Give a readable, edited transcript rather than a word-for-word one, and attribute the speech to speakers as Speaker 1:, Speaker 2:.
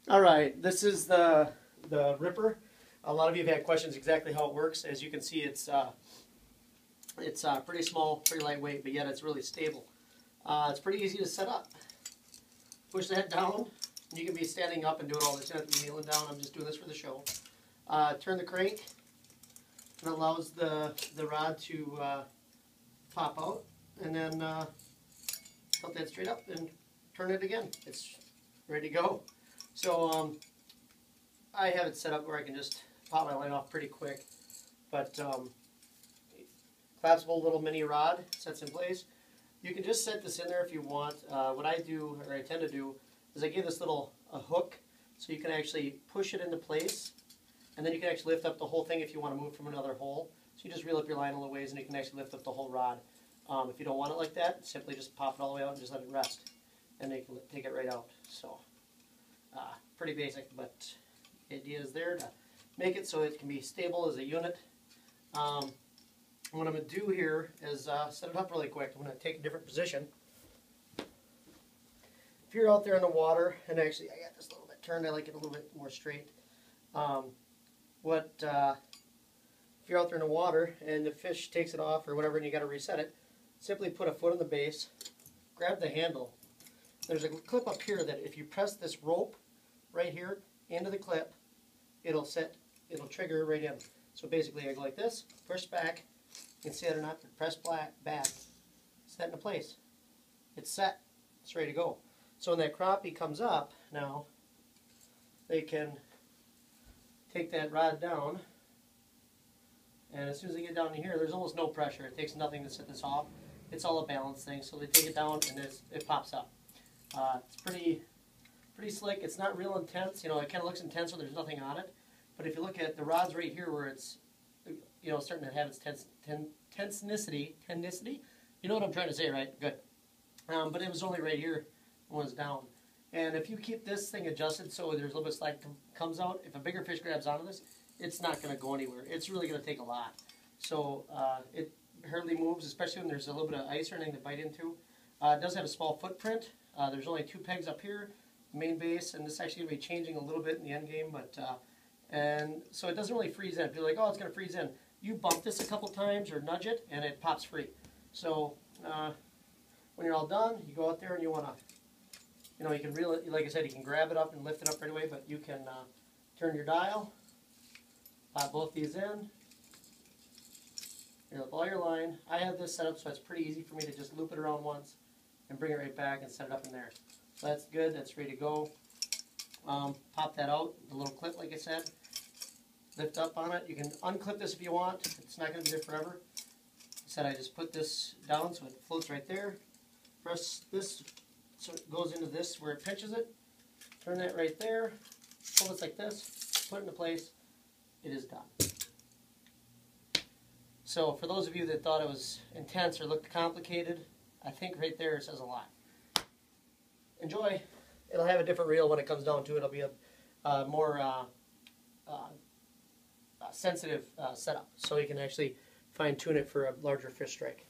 Speaker 1: All right, this is the RIPr. A lot of you have had questions exactly how it works. As you can see, it's pretty small, pretty lightweight, but yet it's really stable. It's pretty easy to set up. Push the head down. You can be standing up and do it all the time. If you're kneeling down, I'm just doing this for the show. Turn the crank. It allows the rod to pop out, and then tilt that straight up and turn it again. It's ready to go. So I have it set up where I can just pop my line off pretty quick, but collapsible little mini rod sets in place. You can just set this in there if you want. What I do, or I tend to do, is I give this little a hook so you can actually push it into place, and then you can actually lift up the whole thing if you want to move from another hole. So you just reel up your line a little ways and you can actually lift up the whole rod. If you don't want it like that, simply just pop it all the way out and just let it rest, and then you can take it right out. So pretty basic, but the idea is there to make it so it can be stable as a unit. What I'm going to do here is set it up really quick. I'm going to take a different position. If you're out there in the water, and actually I got this a little bit turned, I like it a little bit more straight. If you're out there in the water and the fish takes it off or whatever and you got to reset it, simply put a foot on the base, grab the handle. There's a clip up here that if you press this rope right here into the clip, it'll trigger right in. So basically I go like this, push back, you can see it or not, press back, set into place. It's set, it's ready to go. So when that crappie comes up now, they can take that rod down, and as soon as they get down to here, there's almost no pressure. It takes nothing to set this off. It's all a balance thing, so they take it down and it pops up. It's pretty slick. It's not real intense. You know, it kind of looks intense when there's nothing on it. But if you look at the rods right here where it's, you know, starting to have its tenacity. You know what I'm trying to say, right? Good. But it was only right here when it's down. And if you keep this thing adjusted so there's a little bit of slack comes out, if a bigger fish grabs onto this, it's not going to go anywhere. It's really going to take a lot. So it hardly moves, especially when there's a little bit of ice or anything to bite into. It does have a small footprint. There's only 2 pegs up here, main base, and this is actually going to be changing a little bit in the end game. But and so it doesn't really freeze in. If you're like, oh, it's going to freeze in, you bump this a couple times or nudge it, and it pops free. So when you're all done, you go out there and you want to, you know, you can reel it. Like I said, you can grab it up and lift it up right away, but you can turn your dial, pop both these in, reel up all your line. I have this set up so it's pretty easy for me to just loop it around once and bring it right back and set it up in there. So that's good. That's ready to go. Pop that out, the little clip, like I said. Lift up on it. You can unclip this if you want. It's not going to be there forever. I said I just put this down so it floats right there. Press this so it goes into this where it pinches it. Turn that right there. Hold it like this. Put it into place. It is done. So for those of you that thought it was intense or looked complicated, I think right there it says a lot. Enjoy. It'll have a different reel when it comes down to it. It'll be a more sensitive setup, so you can actually fine tune it for a larger fish strike.